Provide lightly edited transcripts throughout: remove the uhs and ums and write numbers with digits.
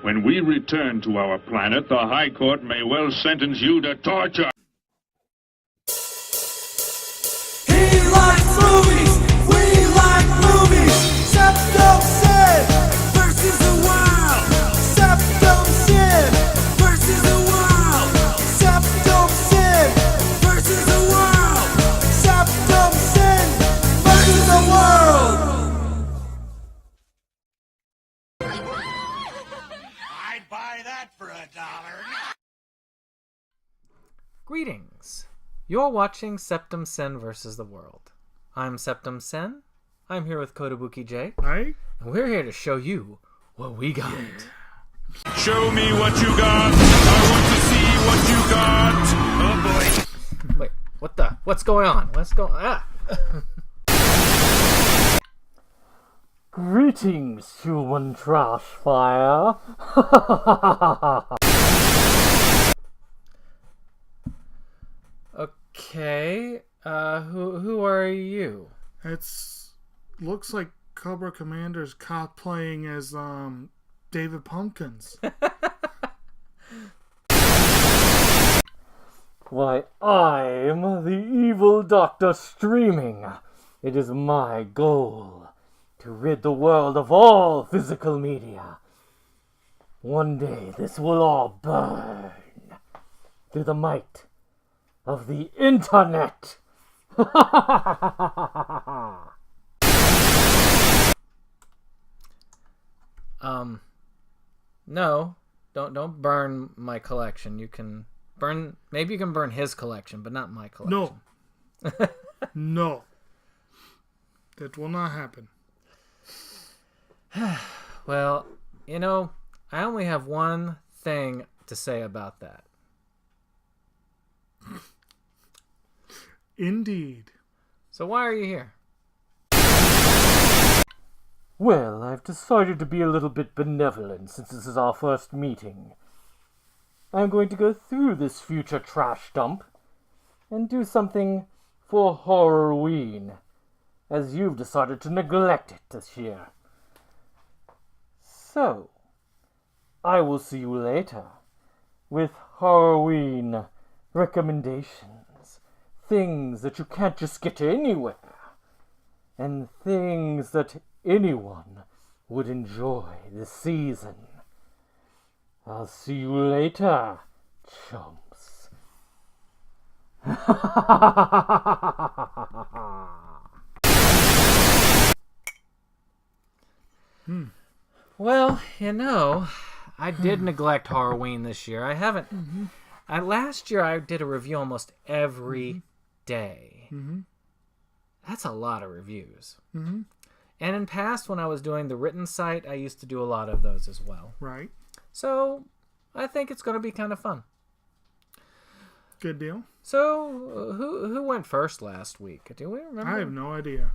When we return to our planet, the High Court may well sentence you to torture. He likes movies, we like movies. SeptumSin versus the world. SeptumSin versus the world. SeptumSin versus the world. SeptumSin versus the world. I'd buy that for $1. Greetings. You're watching SeptumSin versus the world. I'm SeptumSin. I'm here with Kotobuki J. Right? And we're here to show you what we got. Show me what you got. I want to see what you got. Oh boy. Wait, what's going on? Greetings, human trash fire. Okay, who are you? Looks like Cobra Commander's cosplaying as David Pumpkins. Why, I'm the evil Doctor Streaming. It is my goal to rid the world of all physical media. One day this will all burn through the might of the internet. No, don't burn my collection. You can burn, maybe you can burn his collection, but not my collection. No. No. That will not happen. Well, I only have one thing to say about that. Indeed. So why are you here? Well, I've decided to be a little bit benevolent since this is our first meeting. I'm going to go through this future trash dump and do something for Horrorween, as you've decided to neglect it this year. So, I will see you later with Horrorween recommendations, things that you can't just get anywhere, and things that anyone would enjoy this season. I'll see you later, chumps. Well, I did neglect Halloween this year. I haven't. Last year I did a review almost every day. That's a lot of reviews. And in past, when I was doing the written site, I used to do a lot of those as well. Right. So I think it's going to be kind of fun. Good deal. So who went first last week? Do we remember? I have no idea.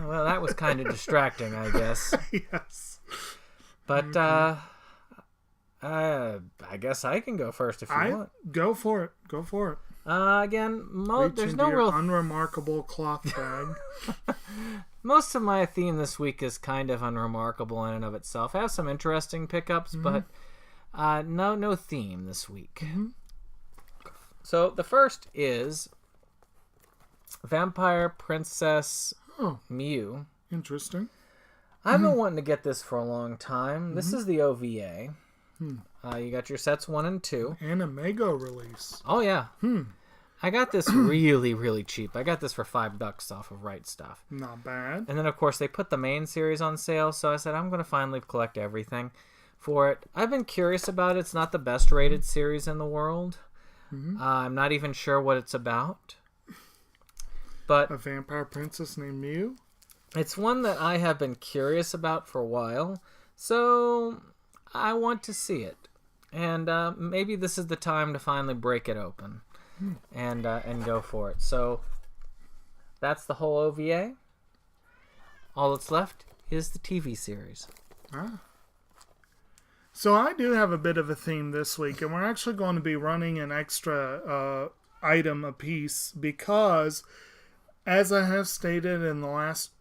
Well, that was kind of distracting, I guess. Yes. But I guess I can go first if you want. Go for it. Go for it. Again, Reach there's into no your real unremarkable cloth bag. Most of my theme this week is kind of unremarkable in and of itself. I have some interesting pickups, but no theme this week. So the first is Vampire Princess Mew. Interesting. I've been wanting to get this for a long time. This is the OVA. You got your sets 1 and 2. And a Mego release. Oh, yeah. I got this really, really cheap. I got this for $5 off of Right Stuff. Not bad. And then, of course, they put the main series on sale, so I said, I'm going to finally collect everything for it. I've been curious about it. It's not the best rated series in the world. I'm not even sure what it's about. But A vampire princess named Mew? it's one that I have been curious about for a while, so I want to see it. And maybe this is the time to finally break it open and go for it. So that's the whole OVA. All that's left is the TV series. So I do have a bit of a theme this week, and we're actually going to be running an extra item apiece because, as I have stated in the last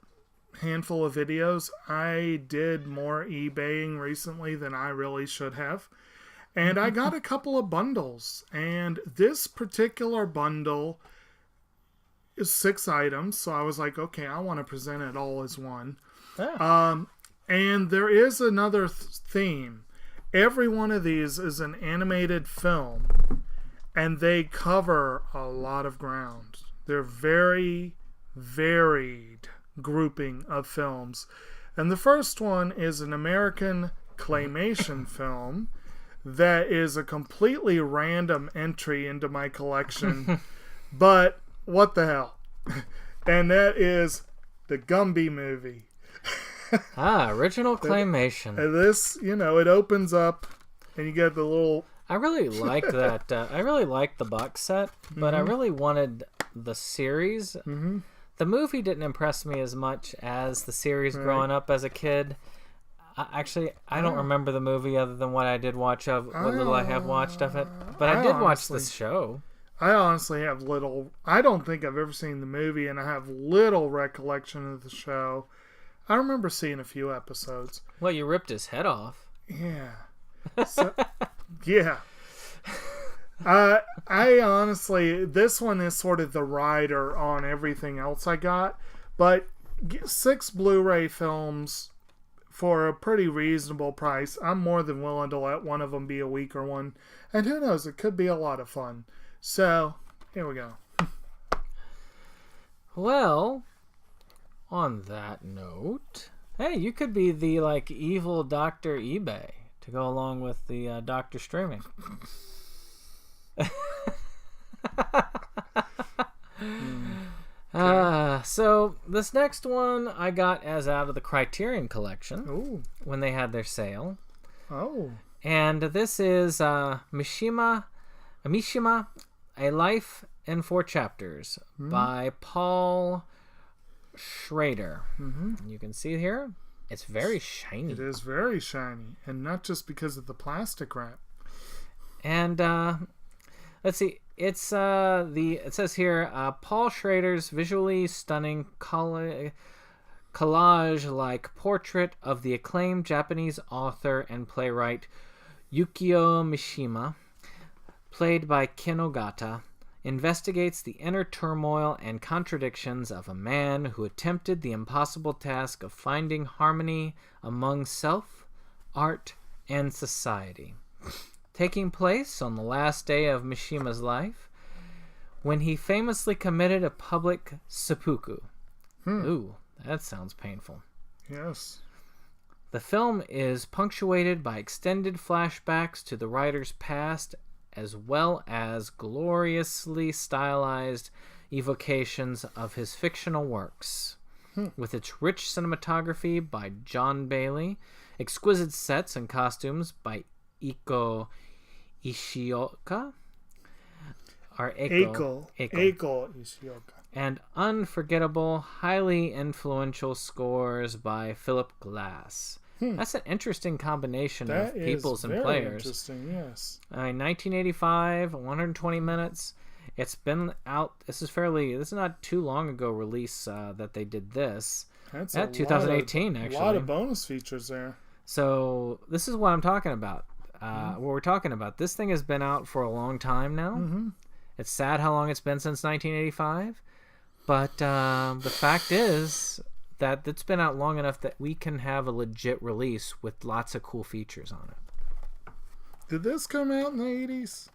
handful of videos. I did more eBaying recently than I really should have. And I got a couple of bundles. And this particular bundle is 6 items. So I was like, okay, I want to present it all as one. Yeah. And there is another theme. Every one of these is an animated film. And they cover a lot of ground. They're very varied grouping of films. And the first one is an American claymation film that is a completely random entry into my collection. But what the hell? And that is the Gumby movie. Original claymation. And this, it opens up and you get the little... I really liked that. I really liked the box set, but I really wanted the series. The movie didn't impress me as much as the series growing up as a kid. I don't remember the movie other than what I did watch of, what little I have watched of it. But I did watch this show. I honestly have little... I don't think I've ever seen the movie, and I have little recollection of the show. I remember seeing a few episodes. Well, you ripped his head off. Yeah. So, yeah. I honestly, this one is sort of the rider on everything else I got. But 6 Blu-ray films for a pretty reasonable price. I'm more than willing to let one of them be a weaker one. And who knows, it could be a lot of fun. So, here we go. Well, on that note, hey, you could be the evil Dr. eBay to go along with the Dr. Streaming. So this next one I got as out of the Criterion Collection when they had their sale. Oh. And this is Mishima, A Life in 4 Chapters by Paul Schrader. You can see here, it's very shiny. It is very shiny, and not just because of the plastic wrap. And let's see, it says here, Paul Schrader's visually stunning collage-like portrait of the acclaimed Japanese author and playwright Yukio Mishima, played by Ken Ogata, investigates the inner turmoil and contradictions of a man who attempted the impossible task of finding harmony among self, art, and society. Taking place on the last day of Mishima's life, when he famously committed a public seppuku. Ooh, that sounds painful. Yes. The film is punctuated by extended flashbacks to the writer's past, as well as gloriously stylized evocations of his fictional works. With its rich cinematography by John Bailey, exquisite sets and costumes by Eiko Ishioka, or Eiko Ishioka. And unforgettable, highly influential scores by Philip Glass. That's an interesting combination of peoples and players. Interesting, yes. 1985, 120 minutes. It's been out. This is not too long ago release that they did this. That's 2018, actually. A lot of bonus features there. So this is what I'm talking about. What we're talking about. This thing has been out for a long time now. It's sad how long it's been since 1985. But the fact is that it's been out long enough that we can have a legit release with lots of cool features on it. Did this come out in the 80s?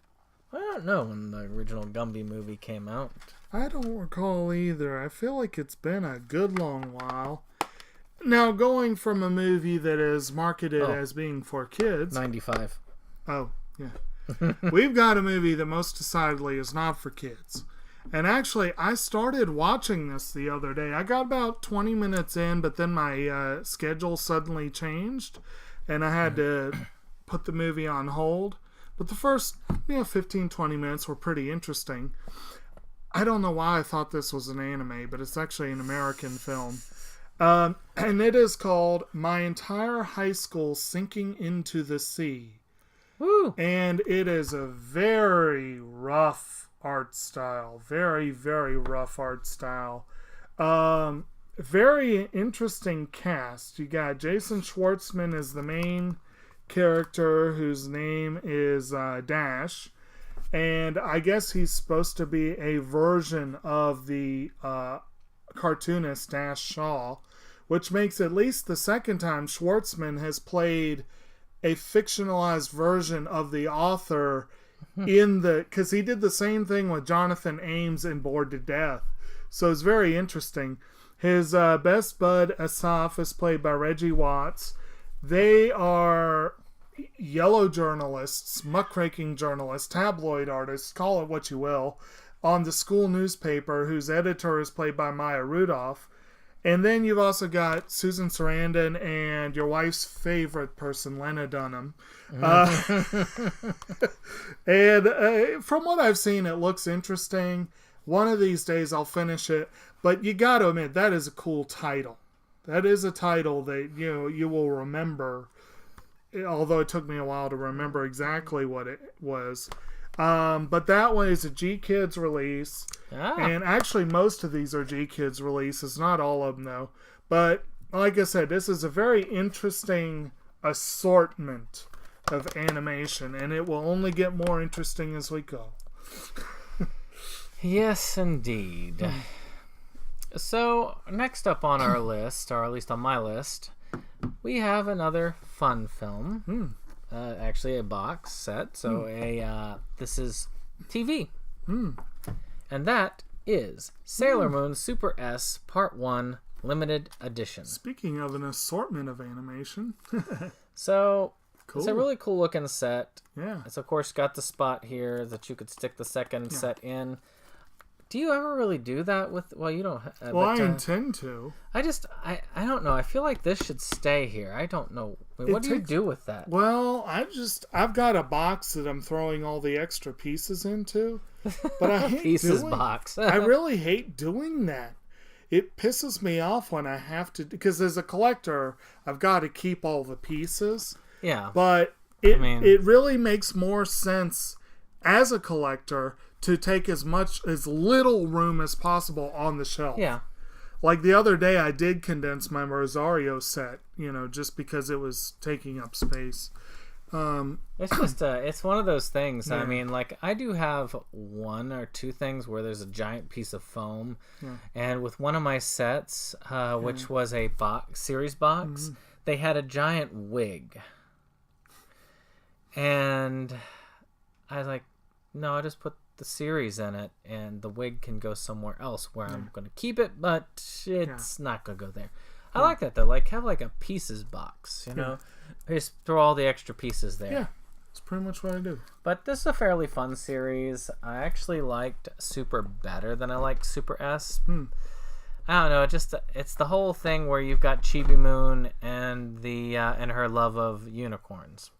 I don't know when the original Gumby movie came out. I don't recall either. I feel like it's been a good long while. Now, going from a movie that is marketed as being for kids... 95. Oh, yeah. We've got a movie that most decidedly is not for kids. And actually, I started watching this the other day. I got about 20 minutes in, but then my schedule suddenly changed, and I had to put the movie on hold. But the first 15, 20 minutes were pretty interesting. I don't know why I thought this was an anime, but it's actually an American film. And it is called My Entire High School Sinking into the Sea. Woo! And it is a very rough art style. Very, very rough art style. very interesting cast. You got Jason Schwartzman as the main character, whose name is Dash. And I guess he's supposed to be a version of the cartoonist Dash Shaw, which makes at least the second time Schwartzman has played a fictionalized version of the author because he did the same thing with Jonathan Ames in Bored to Death. So it's very interesting. His best bud Asaf is played by Reggie Watts. They are yellow journalists, muckraking journalists, tabloid artists, call it what you will, on the school newspaper, whose editor is played by Maya Rudolph. And then you've also got Susan Sarandon and your wife's favorite person, Lena Dunham. And from what I've seen, it looks interesting. One of these days I'll finish it. But you got to admit, that is a cool title. That is a title that you will remember, although it took me a while to remember exactly what it was. But that one is a G-Kids release. And actually most of these are G-Kids releases, not all of them though. But like I said, this is a very interesting assortment of animation, and it will only get more interesting as we go. Yes, indeed. So, next up on our list, or at least on my list, we have another fun film. Actually, a box set. So, this is TV. And that is Sailor Moon Super S Part 1 Limited Edition. Speaking of an assortment of animation. So, cool. It's a really cool looking set. Yeah. It's, of course, got the spot here that you could stick the second set in. Do you ever really do that with... Well, you don't... Well, I intend to. I don't know. I feel like this should stay here. I don't know. What do you do with that? Well, I've got a box that I'm throwing all the extra pieces into. But I hate Pieces box. I really hate doing that. It pisses me off when I have to... Because as a collector, I've got to keep all the pieces. Yeah. But it really makes more sense as a collector to take as little room as possible on the shelf. Yeah. Like the other day, I did condense my Rosario set, just because it was taking up space. It's just it's one of those things. Yeah. I mean, like, I do have one or two things where there's a giant piece of foam, and with one of my sets, which was a series box, they had a giant wig, and I was like, no, I just put the series in it, and the wig can go somewhere else where I'm going to keep it, but it's not going to go there. I like that though. Like, have like a pieces box, just throw all the extra pieces there. Yeah, that's pretty much what I do. But this is a fairly fun series. I actually liked Super better than I liked Super S. I don't know. It's the whole thing where you've got Chibi Moon and and her love of unicorns.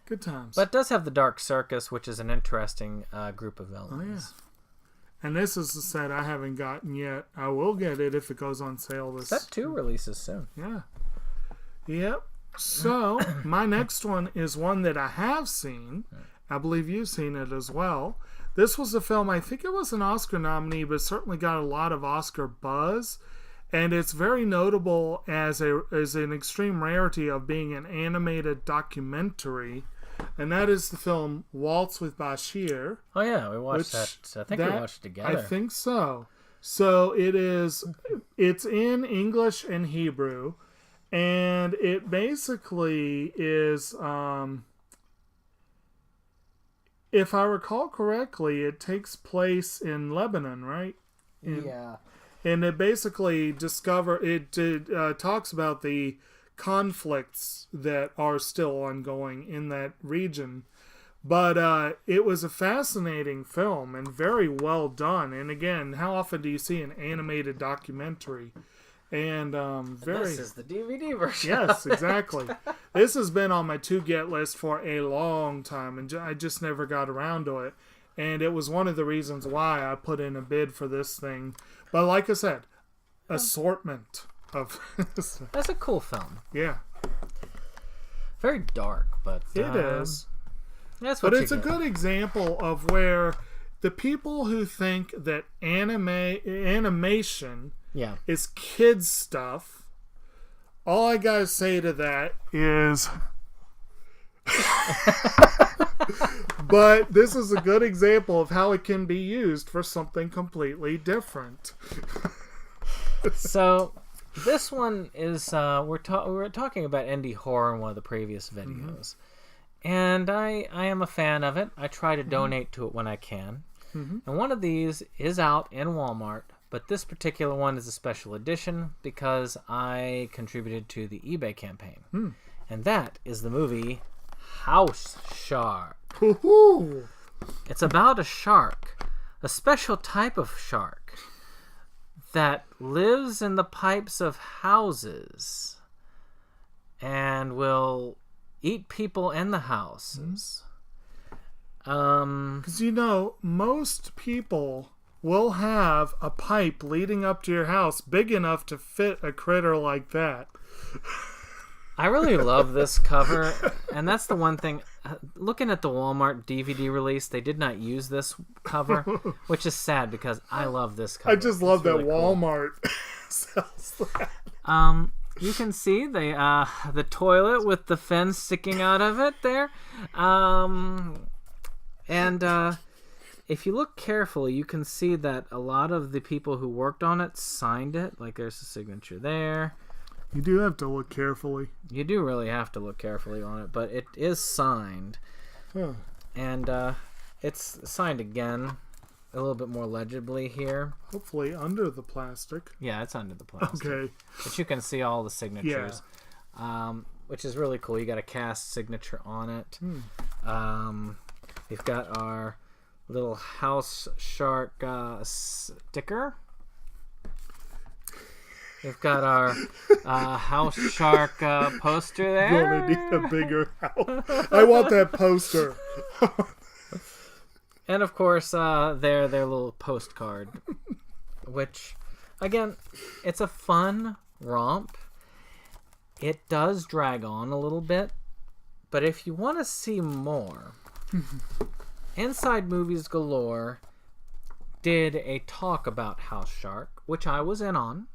Good times. But it does have the Dark Circus, which is an interesting group of villains. Oh, yeah. And this is the set I haven't gotten yet. I will get it if it goes on sale. Set 2 releases soon. Yeah. Yep. So, my next one is one that I have seen. I believe you've seen it as well. This was a film, I think it was an Oscar nominee, but certainly got a lot of Oscar buzz. And it's very notable as an extreme rarity of being an animated documentary. And that is the film Waltz with Bashir. Oh, yeah, we watched that. I think we watched it together. I think so. So it's in English and Hebrew. And it basically is, if I recall correctly, it takes place in Lebanon, right? Yeah. And it basically talks about the conflicts that are still ongoing in that region. But it was a fascinating film and very well done. And again, how often do you see an animated documentary? And this is the DVD version. Yes, exactly. This has been on my to-get list for a long time, and I just never got around to it. And it was one of the reasons why I put in a bid for this thing. But like I said, assortment of... That's a cool film. Yeah. Very dark, but... It is. That's what but it's a good example of where the people who think that animation Yeah. is kids stuff, all I gotta say to that is but this is a good example of how it can be used for something completely different. So this one is we were talking about indie horror in one of the previous videos, and I am a fan of it. I try to donate to it when I can, and one of these is out in Walmart, but this particular one is a special edition because I contributed to the eBay campaign, and that is the movie House Shark. Woohoo! It's about a shark, a special type of shark that lives in the pipes of houses and will eat people in the houses. Because most people will have a pipe leading up to your house big enough to fit a critter like that. I really love this cover, and that's the one thing. Looking at the Walmart DVD release, they did not use this cover, which is sad because I love this cover. I just love that really cool. Walmart sells that. You can see the toilet with the fin sticking out of it there, and if you look carefully, you can see that a lot of the people who worked on it signed it. Like there's a signature there. You do have to look carefully. You do really have to look carefully on it, but it is signed. Huh. And it's signed again, a little bit more legibly here. Hopefully under the plastic. Yeah, it's under the plastic. Okay. But you can see all the signatures, which is really cool. You got a cast signature on it. We've got our little house shark sticker. We've got our house shark poster there. Gonna need a bigger house. I want that poster. And of course, their little postcard, which, again, it's a fun romp. It does drag on a little bit, but if you want to see more, Inside Movies Galore did a talk about House Shark, which I was in on.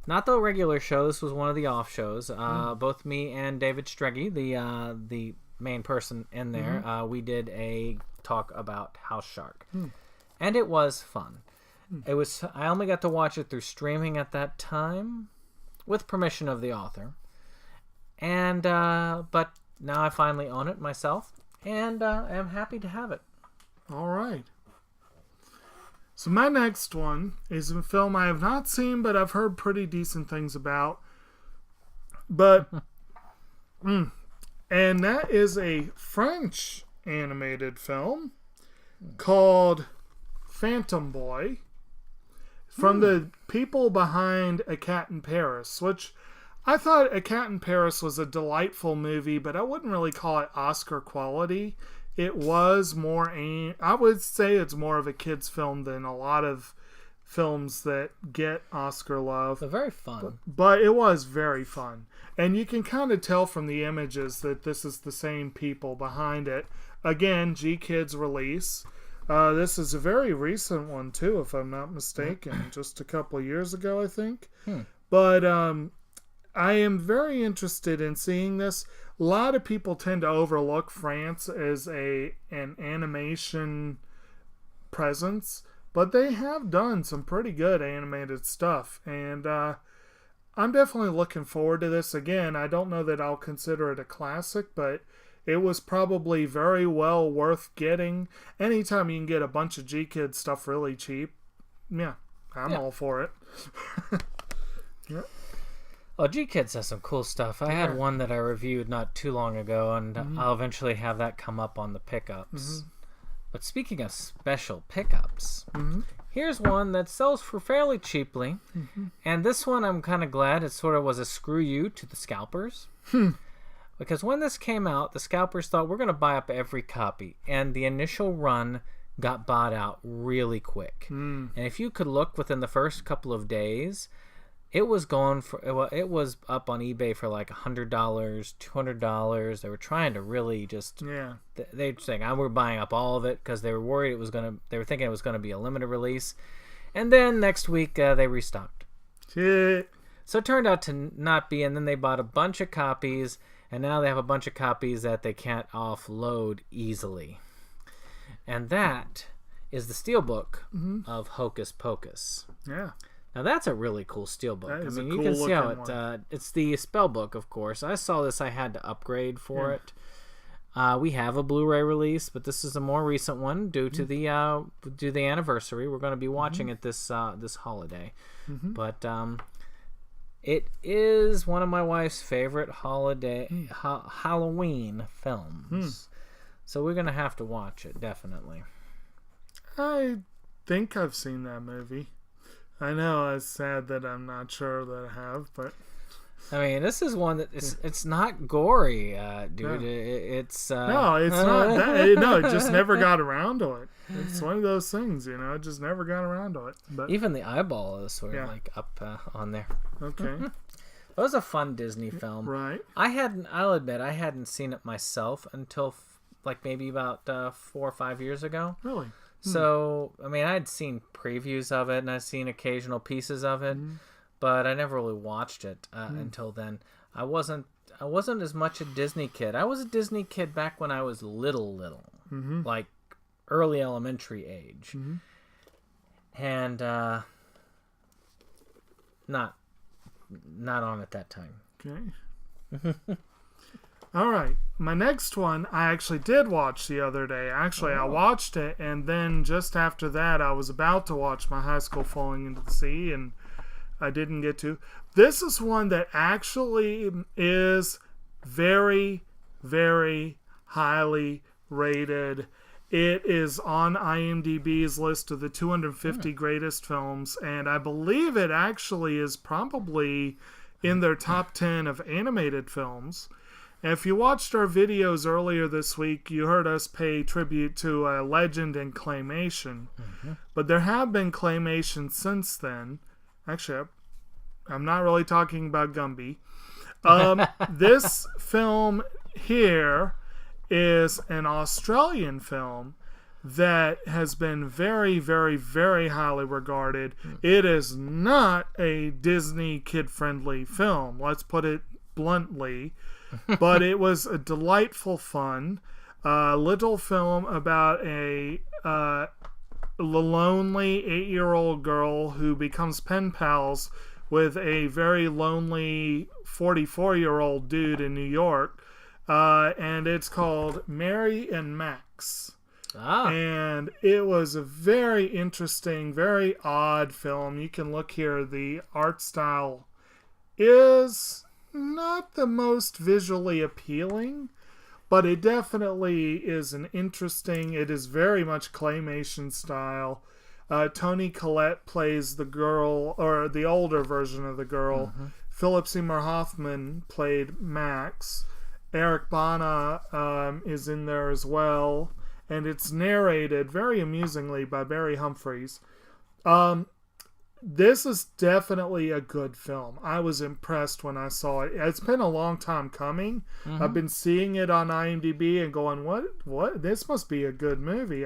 Not the regular show. This was one of the off shows. Both me and David Streggy, the main person in there, we did a talk about House Shark, and it was fun. It was. I only got to watch it through streaming at that time, with permission of the author, and but now I finally own it myself, and I'm happy to have it. All right. So my next one is a film I have not seen, but I've heard pretty decent things about. But, and that is a French animated film called Phantom Boy from the people behind A Cat in Paris, which I thought A Cat in Paris was a delightful movie, but I wouldn't really call it Oscar quality. It was more, I would say it's more of a kid's film than a lot of films that get Oscar love. They're very fun. But it was very fun. And you can kind of tell from the images that this is the same people behind it. Again, G-Kids release. This is a very recent one, too, if I'm not mistaken. Just a couple years ago, I think. But I am very interested in seeing this. A lot of people tend to overlook France as an animation presence, but they have done some pretty good animated stuff, and I'm definitely looking forward to this. Again, I don't know that I'll consider it a classic, but it was probably very well worth getting. Anytime you can get a bunch of G-Kids stuff really cheap, I'm all for it. Oh, G-Kids has some cool stuff. I had one that I reviewed not too long ago, and I'll eventually have that come up on the pickups. But speaking of special pickups, here's one that sells for fairly cheaply. And this one, I'm kind of glad it sort of was a screw you to the scalpers. Because when this came out, the scalpers thought, we're going to buy up every copy. And the initial run got bought out really quick. And if you could look within the first couple of days, it was going for, well, it was up on eBay for like $100, $200. They were trying to really just, Yeah. they were saying, we're buying up all of it because they were worried they were thinking it was going to be a limited release. And then next week they restocked. Shit. So it turned out to not be, and then they bought a bunch of copies, and now they have a bunch of copies that they can't offload easily. And that is the steelbook of Hocus Pocus. Yeah. Now that's a really cool steelbook. That is I mean, a you can see how cool-looking it. It's the spell book, of course. I saw this. I had to upgrade for it. We have a Blu-ray release, but this is a more recent one due to the anniversary. We're going to be watching it this holiday. But it is one of my wife's favorite Halloween films. So we're going to have to watch it, definitely. I think I've seen that movie. I know it's sad that I'm not sure that I have, but I mean, this is one that it's not gory, dude. Yeah. It's no, it's not that. No, it just never got around to it. It's one of those things, you know. It just never got around to it. But even the eyeball is sort of like up on there. okay, It was a fun Disney film. right. I'll admit, I hadn't seen it myself until like maybe about 4 or 5 years ago. Really? So, I mean, I'd seen previews of it and I'd seen occasional pieces of it, but I never really watched it until then. I wasn't as much a Disney kid. I was a Disney kid back when I was little, like early elementary age, and not on at that time. Okay. All right. My next one I actually did watch the other day. Actually, I watched it, and then just after that, I was about to watch My High School Falling into the Sea, and I didn't get to. This is one that actually is very, very highly rated. It is on IMDb's list of the 250 greatest films, and I believe it actually is probably in their top 10 of animated films. And if you watched our videos earlier this week, you heard us pay tribute to a legend in claymation. But there have been claymation since then. Actually, I'm not really talking about Gumby. This film here is an Australian film that has been very, very, very highly regarded. It is not a Disney kid-friendly film, let's put it bluntly. But it was a delightful fun little film about a lonely 8-year-old girl who becomes pen pals with a very lonely 44-year-old dude in New York. And it's called Mary and Max. And it was a very interesting, very odd film. You can look here. The art style is not the most visually appealing, but it definitely is an interesting, it is very much claymation style. Toni Collette plays the girl, or the older version of the girl. Philip Seymour Hoffman played Max. Eric Bana is in there as well, and it's narrated very amusingly by Barry Humphries. This is definitely a good film. I was impressed when I saw it. It's been a long time coming. I've been seeing it on IMDb and going, what? This must be a good movie.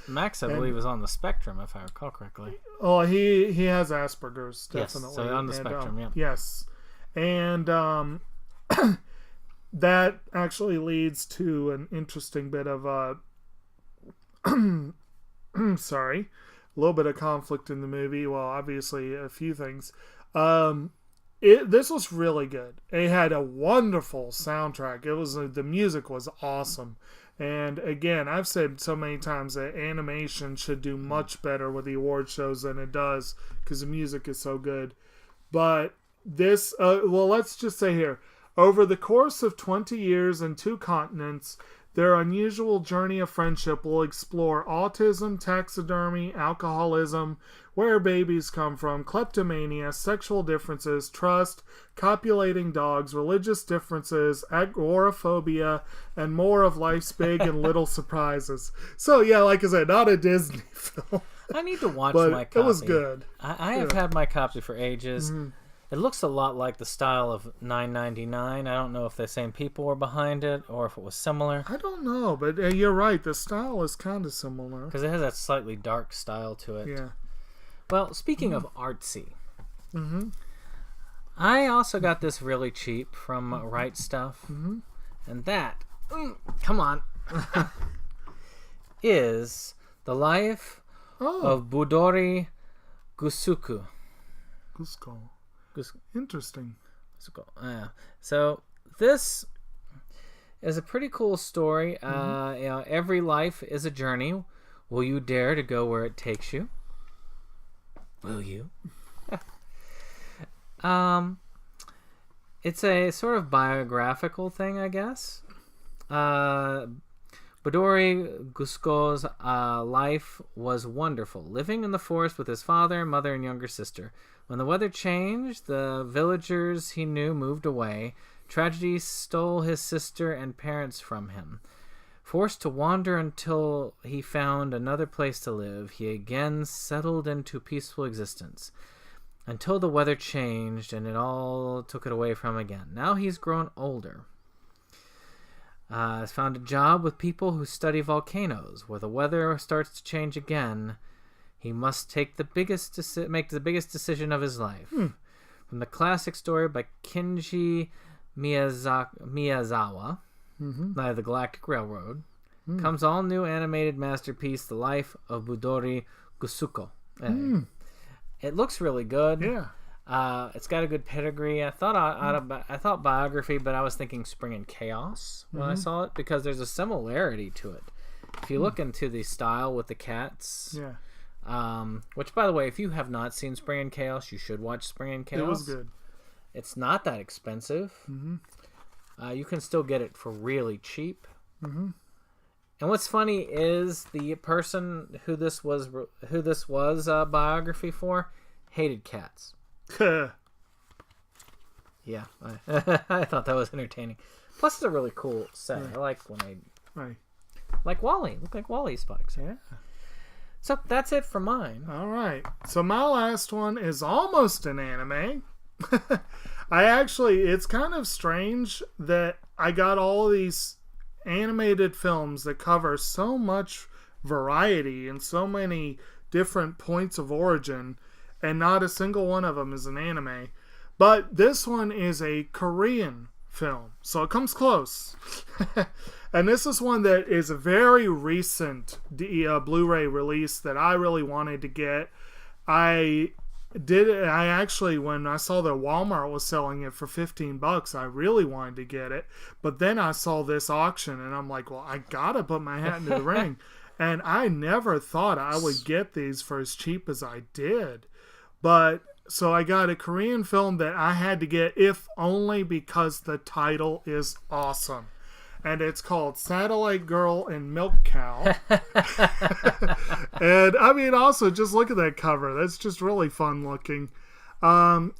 Max, I believe, is on the spectrum, if I recall correctly. Oh, he has Asperger's, definitely. Yes, so on the spectrum, yeah. Yes. And that actually leads to an interesting bit of sorry. A little bit of conflict in the movie. Well, obviously a few things. This was really good. It had a wonderful soundtrack. The music was awesome. And again, I've said so many times that animation should do much better with the award shows than it does because the music is so good. But this, let's just say here, over the course of 20 years and 2 continents, their unusual journey of friendship will explore autism, taxidermy, alcoholism, where babies come from, kleptomania, sexual differences, trust, copulating dogs, religious differences, agoraphobia, and more of life's big and little surprises. So yeah, like I said, not a Disney film. I need to watch But my copy. it was good. I have had my copy for ages. It looks a lot like the style of 999. I don't know if the same people were behind it or if it was similar. I don't know, but you're right. The style is kind of similar. Because it has that slightly dark style to it. Yeah. Well, speaking of artsy, I also got this really cheap from Right Stuff. And that, come on, is The Life of Budori Gusuku. Cusco. Gus- Interesting. So this is a pretty cool story. Every life is a journey. Will you dare to go where it takes you? Will you? It's a sort of biographical thing, I guess. Budori Gusko's life was wonderful, living in the forest with his father, mother, and younger sister. When the weather changed, the villagers he knew moved away. Tragedy stole his sister and parents from him. Forced to wander until he found another place to live, he again settled into peaceful existence. Until the weather changed and it all took it away from him again. Now he's grown older. Has found a job with people who study volcanoes. Where the weather starts to change again, he must make the biggest decision of his life. From the classic story by Kinji Miyazawa, The Galactic Railroad, comes all new animated masterpiece, The Life of Budori Gusuko. It looks really good. Yeah. It's got a good pedigree. I thought biography, but I was thinking Spring and Chaos when I saw it because there's a similarity to it. If you look into the style with the cats, which by the way, if you have not seen Spring and Chaos, you should watch Spring and Chaos. It was good. It's not that expensive. You can still get it for really cheap. And what's funny is the person who this was a biography for hated cats. Yeah, I thought that was entertaining. Plus, it's a really cool set. I like when they like Wally. Look like Wally spikes. Yeah. So that's it for mine. All right. So my last one is almost an anime. It's kind of strange that I got all these animated films that cover so much variety and so many different points of origin, and not a single one of them is an anime. But this one is a Korean film, so it comes close. And this is one that is a very recent Blu-ray release that I really wanted to get. I actually, when I saw that Walmart was selling it for $15, I really wanted to get it. But then I saw this auction, and I'm like, well, I gotta put my hat into the ring. And I never thought I would get these for as cheap as I did. But so I got a Korean film that I had to get, if only because the title is awesome. And it's called Satellite Girl and Milk Cow. And I mean, also just look at that cover. That's just really fun looking. An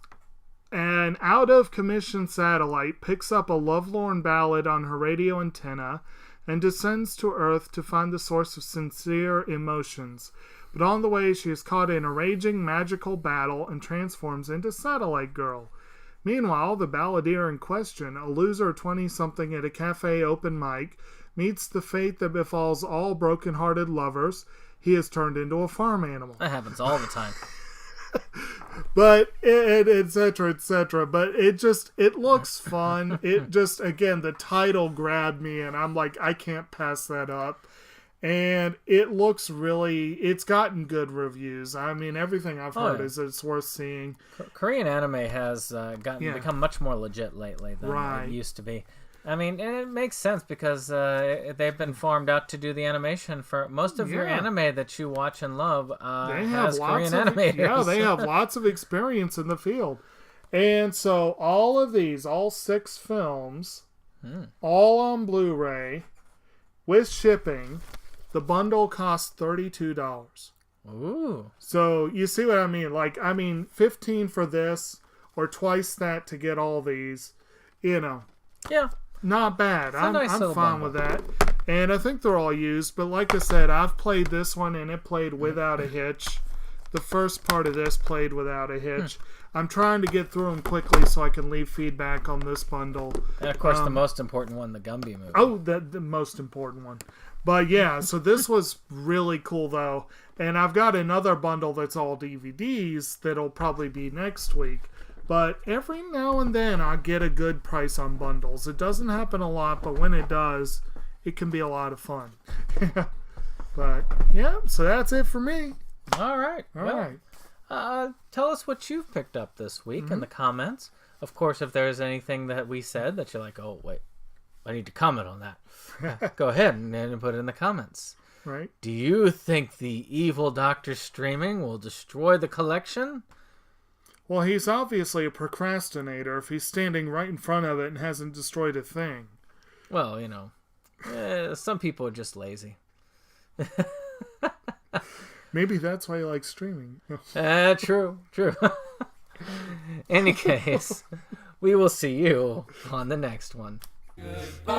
out of commission satellite picks up a lovelorn ballad on her radio antenna and descends to Earth to find the source of sincere emotions. But on the way, she is caught in a raging magical battle and transforms into Satellite Girl. Meanwhile, the balladeer in question, a loser 20-something at a cafe open mic, meets the fate that befalls all broken-hearted lovers. He is turned into a farm animal. That happens all the time. But, etc., etc. But it looks fun. It just, again, the title grabbed me, and I'm like, I can't pass that up. And it looks it's gotten good reviews. I mean, everything I've heard is that it's worth seeing. Korean anime has become much more legit lately than it used to be. I mean, and it makes sense because they've been farmed out to do the animation for most of your anime that you watch and love. They have Korean animators. Yeah, they have lots of experience in the field. And so all of these, all 6 films, all on Blu-ray, with shipping. The bundle costs $32. Ooh. So you see what I mean? Like, $15 for this, or twice that to get all these. You know. Yeah. Not bad. I'm nice fine bundle. with that. And I think they're all used, but like I said, I've played this one and it played without a hitch. The first part of this played without a hitch. I'm trying to get through them quickly so I can leave feedback on this bundle. And of course, the most important one, the Gumby movie. Oh, the most important one. But yeah, so this was really cool though. And I've got another bundle that's all DVDs that'll probably be next week. But every now and then I get a good price on bundles. It doesn't happen a lot, but when it does, it can be a lot of fun. But yeah, so that's it for me. All right. All right. Tell us what you've picked up this week in the comments. Of course, if there's anything that we said that you're like, oh, wait, I need to comment on that. Go ahead and put it in the comments. Right. Do you think the evil Doctor streaming will destroy the collection? Well, he's obviously a procrastinator if he's standing right in front of it and hasn't destroyed a thing. Well, some people are just lazy. Maybe that's why he likes streaming. True. Any case, we will see you on the next one. Goodbye.